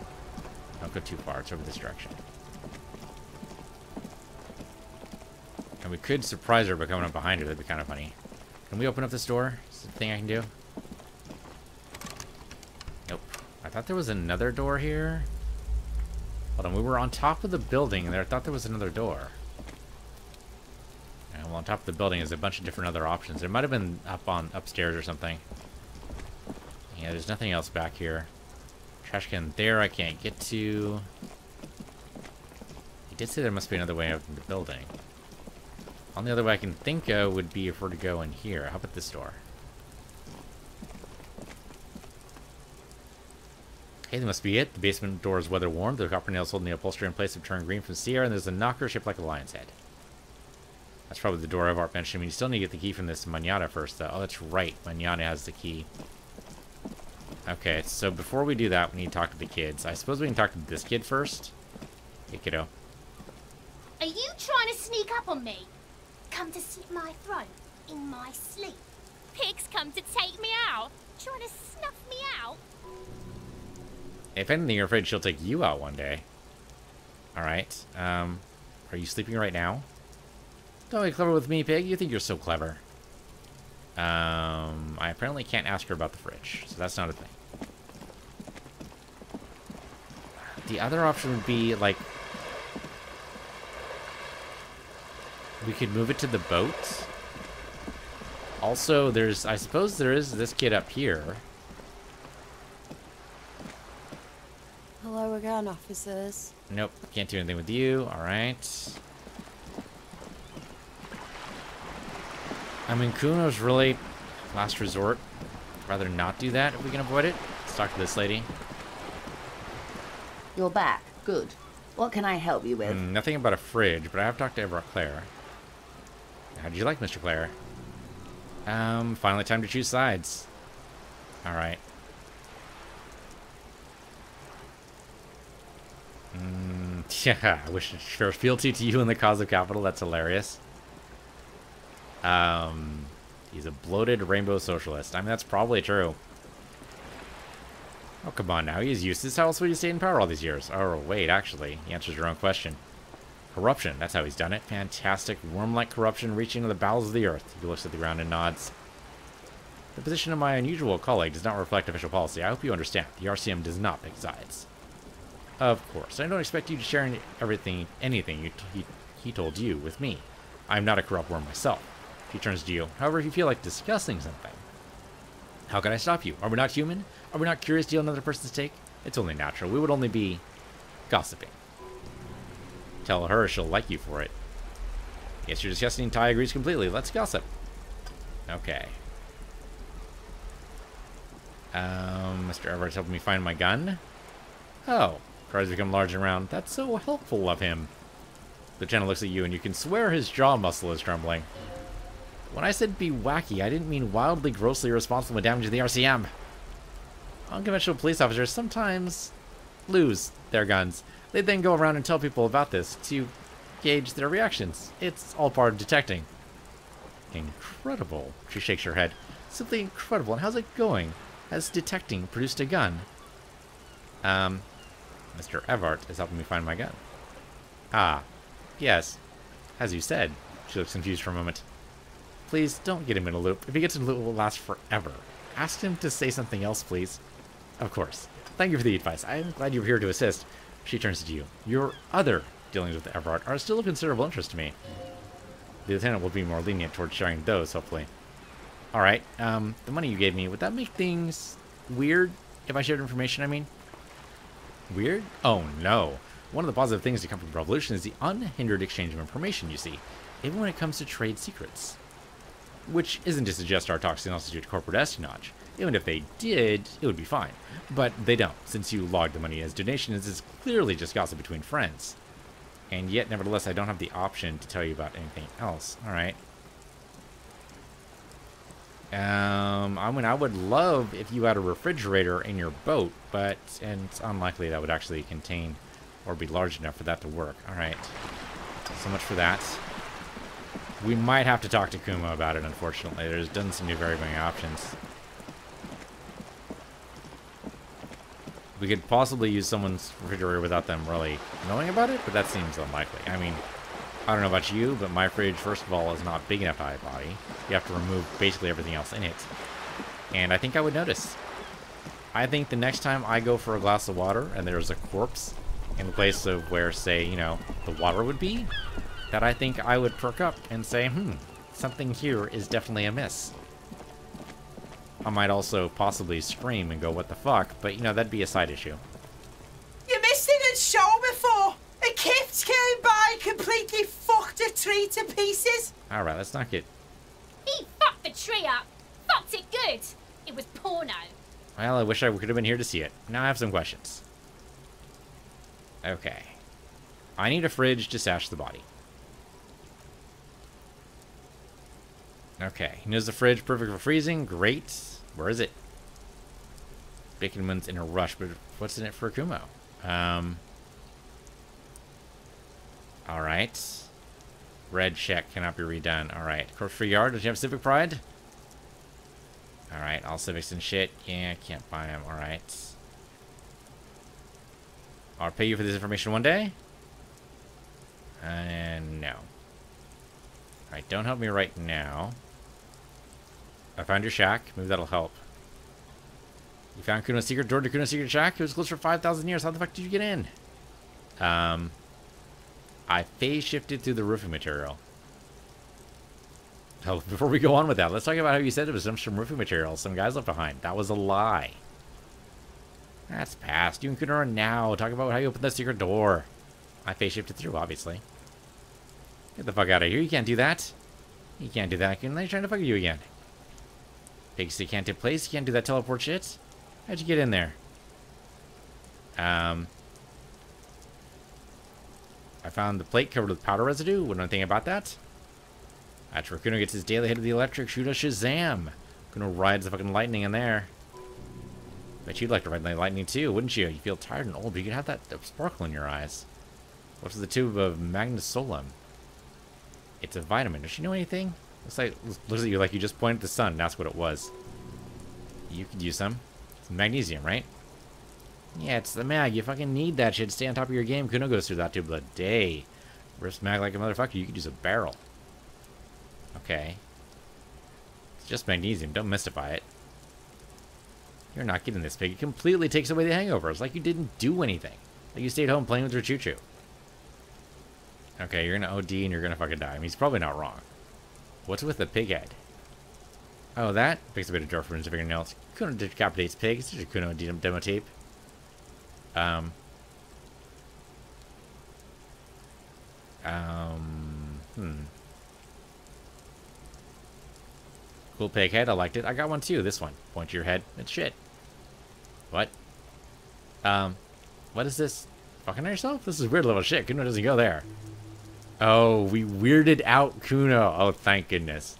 Don't go too far. It's over this direction. And we could surprise her by coming up behind her. That'd be kind of funny. Can we open up this door? Is there a thing I can do? Nope. I thought there was another door here. Hold on. We were on top of the building, and I thought there was another door. And well, on top of the building is a bunch of different other options. There might have been upstairs or something. Yeah, there's nothing else back here. Trash can there I can't get to. He did say there must be another way out in the building. Only other way I can think of would be if we're to go in here. How about this door? Hey, that must be it. The basement door is weather worn. The copper nails holding the upholstery in place have turned green from sea air, and there's a knocker shaped like a lion's head. That's probably the door I've mentioned. I mean, you still need to get the key from this manana first, though. Oh, that's right. Manana has the key. Okay, so before we do that, we need to talk to the kids. I suppose we can talk to this kid first. Hey, kiddo. Are you trying to sneak up on me? Come to slit my throat in my sleep. Pigs come to take me out. Trying to snuff me out. If anything, you're afraid she'll take you out one day. Alright. Are you sleeping right now? Don't be clever with me, pig. You think you're so clever. I apparently can't ask her about the fridge, so that's not a thing. The other option would be, like... we could move it to the boat. Also, I suppose there is this kid up here. Hello again, officers. Nope, can't do anything with you. Alright. I mean, Kuno's really last resort. Rather not do that if we can avoid it. Let's talk to this lady. You're back. Good. What can I help you with? Nothing about a fridge, but I have talked to Everett Clare. How did you like, Mr. Clare? Finally time to choose sides. Alright. Yeah, I wish for fealty to you in the cause of capital. That's hilarious. He's a bloated rainbow socialist. I mean, that's probably true. Oh, come on now. He's useless. How else would he stay in power all these years? Oh, wait, actually. He answers your own question. Corruption. That's how he's done it. Fantastic, worm-like corruption reaching to the bowels of the earth. He looks at the ground and nods. The position of my unusual colleague does not reflect official policy. I hope you understand. The RCM does not pick sides. Of course. I don't expect you to share anything he told you with me. I'm not a corrupt worm myself. He turns to you. However, if you feel like discussing something, how can I stop you? Are we not human? Are we not curious to deal another person's take? It's only natural. We would only be gossiping. Tell her she'll like you for it. Yes, you're disgusting. Ty agrees completely. Let's gossip. Okay. Mr. Everett's helping me find my gun. Oh, cars become large and round. That's so helpful of him. The Lieutenant looks at you, and you can swear his jaw muscle is trembling. When I said be wacky, I didn't mean wildly, grossly irresponsible and damaging the RCM. Unconventional police officers sometimes lose their guns. They then go around and tell people about this to gauge their reactions. It's all part of detecting. Incredible. She shakes her head. Simply incredible. And how's it going? Has detecting produced a gun? Mr. Everett is helping me find my gun. Ah, yes. As you said. She looks confused for a moment. Please don't get him in a loop. If he gets in a loop, it will last forever. Ask him to say something else, please. Of course. Thank you for the advice. I'm glad you were here to assist. She turns to you. Your other dealings with Everett are still of considerable interest to me. The Lieutenant will be more lenient towards sharing those, hopefully. Alright, the money you gave me, would that make things weird if I shared information, I mean? Weird? Oh, no. One of the positive things to come from Revolution is the unhindered exchange of information, you see, even when it comes to trade secrets. Which isn't to suggest our talks constitute corporate espionage. Even if they did, it would be fine. But they don't, since you logged the money as donations. It's clearly just gossip between friends. And yet, nevertheless, I don't have the option to tell you about anything else. Alright. I mean, I would love if you had a refrigerator in your boat, but it's unlikely that would actually contain or be large enough for that to work. Alright. So much for that. We might have to talk to Kuma about it, unfortunately. There doesn't seem to be very many options. We could possibly use someone's refrigerator without them really knowing about it, but that seems unlikely. I mean, I don't know about you, but my fridge, first of all, is not big enough to hide a body. You have to remove basically everything else in it. And I think I would notice. I think the next time I go for a glass of water and there's a corpse in the place of where, say, you know, the water would be, that I think I would perk up and say, something here is definitely amiss. I might also possibly scream and go, what the fuck? But, you know, that'd be a side issue. You missed it at show before. A gift came by, completely fucked a tree to pieces. Alright, let's not get... He fucked the tree up. Fucked it good. It was porno. Well, I wish I could have been here to see it. Now I have some questions. Okay. I need a fridge to stash the body. Okay, he knows the fridge, perfect for freezing. Great. Where is it? Baconman's in a rush, but what's in it for Kumo? Alright. Red check cannot be redone. Alright. Corporate yard, does you have civic pride? Alright, all civics and shit. Yeah, can't buy them. Alright. I'll pay you for this information one day? No. Alright, don't help me right now. I found your shack. Maybe that'll help. You found Kuno's secret door to Kuno's secret shack? It was closed for 5,000 years. How the fuck did you get in? I phase shifted through the roofing material. Oh, before we go on with that, let's talk about how you said it was some roofing material some guys left behind. That was a lie. That's past. You and Kuno are now. Talk about how you opened the secret door. I phase shifted through, obviously. Get the fuck out of here. You can't do that. You can't do that. They're trying to fuck you again. Pigsty can't take place. You can't do that teleport shit. How'd you get in there? I found the plate covered with powder residue. What do I think about that? That's where Kuno gets his daily hit of the electric shoot of Shazam. Kuno rides the fucking lightning in there. Bet you'd like to ride the lightning too, wouldn't you? You feel tired and old, but you could have that sparkle in your eyes. What's the tube of magnesolum? It's a vitamin. Does she know anything? Looks at you like you just pointed at the sun and that's what it was. You could use some. It's magnesium, right? Yeah, it's the mag. You fucking need that shit to stay on top of your game. Kuno goes through that tube a day. Rips mag like a motherfucker. You could use a barrel. Okay. It's just magnesium. Don't mystify it. You're not getting this, pig. It completely takes away the hangover. It's like you didn't do anything. Like you stayed home playing with your choo-choo. Okay, you're gonna OD and you're gonna fucking die. I mean, he's probably not wrong. What's with the pig head? Oh, that? Picks a bit of dirt from his fingernails. Kuno decapitates pigs. There's a Kuno demo tape. Cool pig head. I liked it. I got one too. This one. Point to your head. It's shit. What? What is this? Fucking yourself? This is weird little shit. Kuno doesn't go there. Oh, we weirded out Kuno. Oh, thank goodness.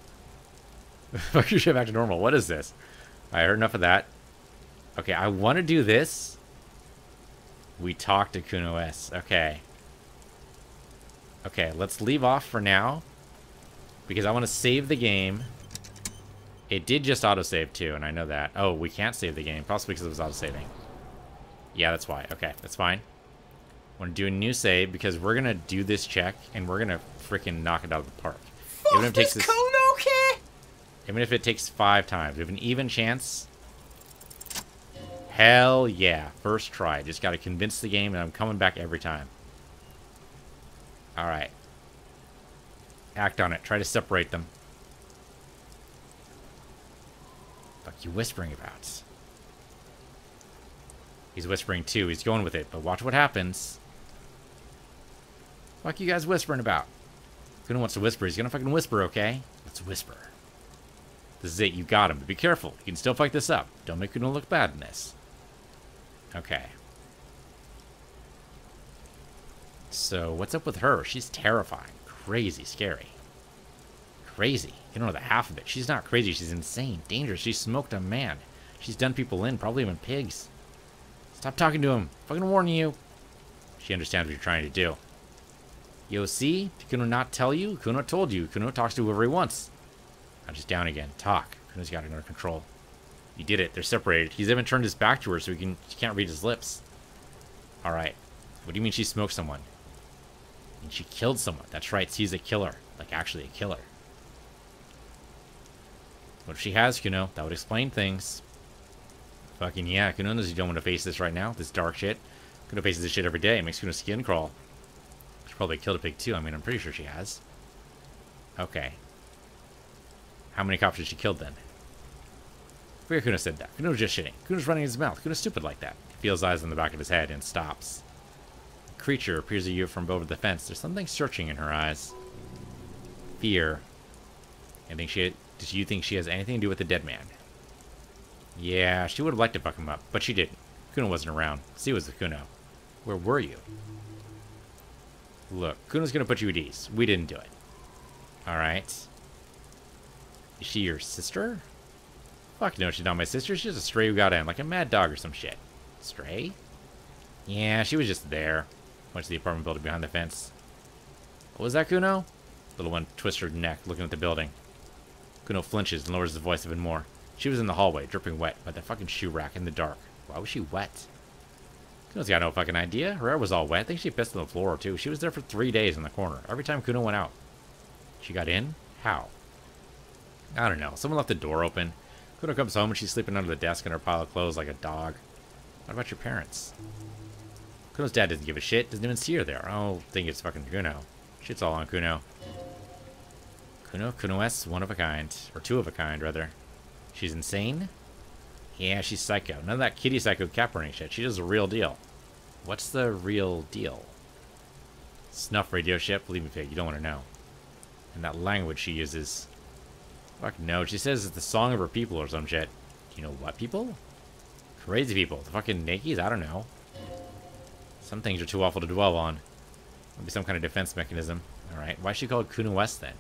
Fuck your shit back to normal. What is this? I heard enough of that. Okay, I want to do this. We talked to Kuno S. Okay. Okay, let's leave off for now. Because I want to save the game. It did just autosave too, and I know that. Oh, we can't save the game. Possibly because it was autosaving. Yeah, that's why. Okay, that's fine. I want to do a new save because we're going to do this check, and we're going to freaking knock it out of the park. Fuck this Kuno, okay? Even if it takes 5 times. We have an even chance. Hell yeah. First try. Just got to convince the game, and I'm coming back every time. Alright. Act on it. Try to separate them. Fuck you whispering about? He's whispering too. He's going with it. But watch what happens. Fuck you guys whispering about? Kuno wants to whisper. He's gonna fucking whisper, okay? Let's whisper. This is it. You got him. But be careful. You can still fuck this up. Don't make Kuno look bad in this. Okay. So, what's up with her? She's terrifying. Crazy scary. Crazy. You don't know the half of it. She's not crazy. She's insane. Dangerous. She smoked a man. She's done people in. Probably even pigs. Stop talking to him. Fucking warning you. She understands what you're trying to do. Yo, see? Did Kuno not tell you? Kuno told you. Kuno talks to whoever he wants. Now just down again. Talk. Kuno's got it under control. You did it. They're separated. He's even turned his back to her so he can't read his lips. Alright. What do you mean she smoked someone? I mean, she killed someone. That's right. She's a killer. Like, actually a killer. What if she has, Kuno? That would explain things. Fucking yeah. Kuno knows you don't want to face this right now. This dark shit. Kuno faces this shit every day. It makes Kuno's skin crawl. She probably killed a pig too. I mean, I'm pretty sure she has. Okay. How many cops did she kill then? Where Kuno said that. Kuno's just shitting. Kuno's running his mouth. Kuno's stupid like that. He feels eyes on the back of his head and stops. The creature appears at you from over the fence. There's something searching in her eyes. Fear. Does you think she has anything to do with the dead man? Yeah, she would have liked to fuck him up, but she didn't. Kuno wasn't around. See, it was with Kuno. Where were you? Look, Kuno's gonna put you at ease. We didn't do it. Alright. Is she your sister? Fuck no, she's not my sister. She's a stray who got in, like a mad dog or some shit. Stray? Yeah, she was just there. Went to the apartment building behind the fence. What was that, Kuno? Little one twists her neck, looking at the building. Kuno flinches and lowers his voice even more. She was in the hallway, dripping wet by the fucking shoe rack in the dark. Why was she wet? Kuno's got no fucking idea. Her hair was all wet. I think she pissed on the floor, too. She was there for 3 days in the corner, every time Kuno went out. She got in? How? I don't know. Someone left the door open. Kuno comes home and she's sleeping under the desk in her pile of clothes like a dog. What about your parents? Kuno's dad doesn't give a shit. Doesn't even see her there. I don't think it's fucking Kuno. Shit's all on Kuno. Kuno S, one of a kind. Or two of a kind, rather. She's insane? Yeah, she's psycho. None of that kitty psycho cat burning shit. She does the real deal. What's the real deal? Snuff radio shit? Believe me, pig, you don't want to know. And that language she uses. Fuck no, she says it's the song of her people or some shit. Do you know what people? Crazy people. The fucking Nakis? I don't know. Some things are too awful to dwell on. Maybe some kind of defense mechanism. Alright, why is she called Kuno West then?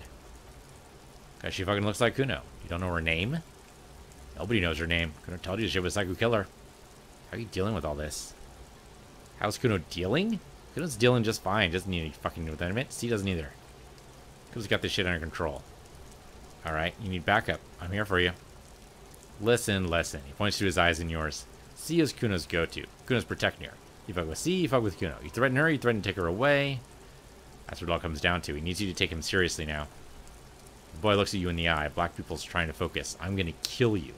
Because she fucking looks like Kuno. You don't know her name? Nobody knows her name. Kuno told you she was a psycho killer. How are you dealing with all this? How's Kuno dealing? Kuno's dealing just fine. Doesn't need any fucking with C doesn't either. Kuno's got this shit under control. Alright, you need backup. I'm here for you. Listen, listen. He points to his eyes and yours. C is Kuno's go-to. Kuno's protecting her. You fuck with C, you fuck with Kuno. You threaten her, you threaten to take her away. That's what it all comes down to. He needs you to take him seriously now. The boy looks at you in the eye. Black pupil's trying to focus. I'm gonna kill you.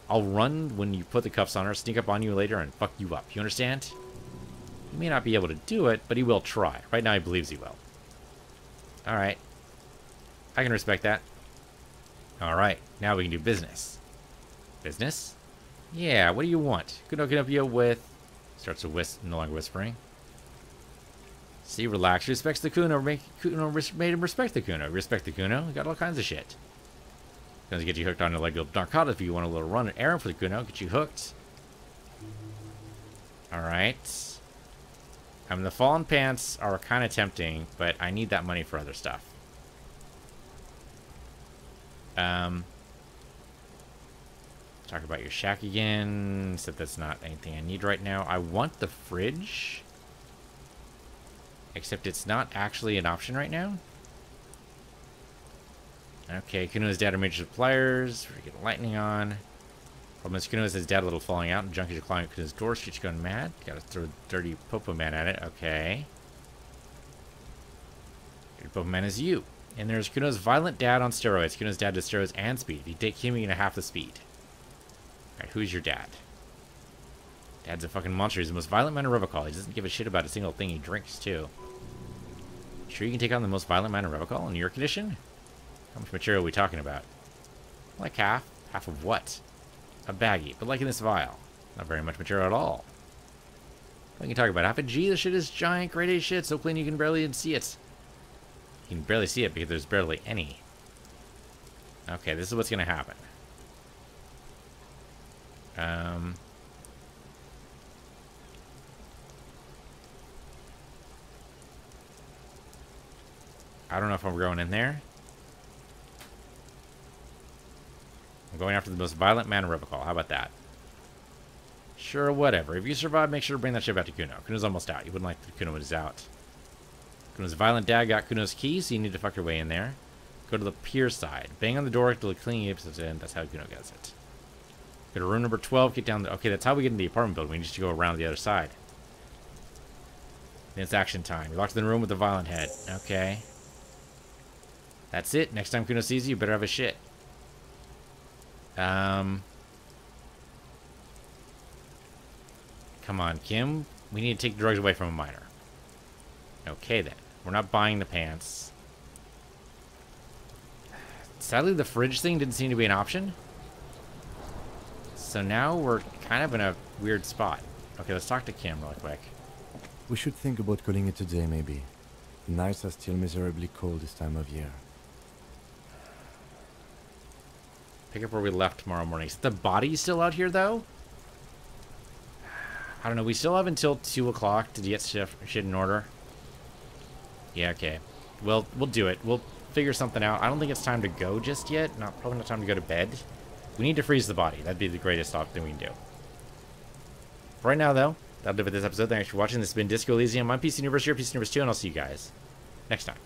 I'll run when you put the cuffs on her, sneak up on you later, and fuck you up. You understand? He may not be able to do it, but he will try. Right now he believes he will. Alright. I can respect that. Alright, now we can do business. Business? Yeah, what do you want? Kuno can help you with... Starts to no longer whispering. See, relax. Respects the Kuno. Made him respect the Kuno. Respect the Kuno. Got all kinds of shit. Gonna get you hooked on illegal narcotics if you want a little run errand for the Kuno. Get you hooked. Alright. I mean, the fallen pants are kind of tempting, but I need that money for other stuff. Talk about your shack again. Except that's not anything I need right now. I want the fridge. Except it's not actually an option right now. Okay, Kuno's dad are major suppliers. We're getting lightning on. Problem is, Kuno says dad a little falling out, and junkies are climbing Kuno's door. She's going mad. Gotta throw dirty Popo Man at it. Okay. Dirty Popo Man is you. And there's Kuno's violent dad on steroids. Kuno's dad does steroids and speed. He take Kimi into half the speed. Alright, who's your dad? Dad's a fucking monster. He's the most violent man in Revocall. He doesn't give a shit about a single thing he drinks, too. Sure you can take on the most violent man in Revocall in your condition? How much material are we talking about? Like half. Half of what? A baggie, but like in this vial. Not very much material at all. We can talk about half a G. This shit is giant, grade A shit, so clean you can barely even see it. You can barely see it because there's barely any. Okay, this is what's gonna happen. I don't know if I'm going in there. I'm going after the most violent man in Revocall. How about that? Sure, whatever. If you survive, make sure to bring that shit back to Kuno. Kuno's almost out. You wouldn't like that Kuno was out. Kuno's violent dad got Kuno's key, so you need to fuck your way in there. Go to the pier side. Bang on the door till the cleaning episode's in. That's how Kuno gets it. Go to room number 12. Get down the... Okay, that's how we get into the apartment building. We need to go around the other side. Then it's action time. You're locked in the room with the violent head. Okay. That's it. Next time Kuno sees you, you better have a shit. Come on, Kim. We need to take drugs away from a minor. Okay, then. We're not buying the pants. Sadly, the fridge thing didn't seem to be an option. So now we're kind of in a weird spot. Okay, let's talk to Kim real quick. We should think about calling it a day, maybe. The nights are still miserably cold this time of year. Pick up where we left tomorrow morning. Is the body still out here, though? I don't know. We still have until 2 o'clock to get shit in order. Yeah, okay. Well, we'll do it. We'll figure something out. I don't think it's time to go just yet. Probably not time to go to bed. We need to freeze the body. That'd be the greatest thing we can do. For right now, though, that'll do it for this episode. Thanks for watching. This has been Disco Elysium. I'm PC Universe, you're PC Universe 2, and I'll see you guys next time.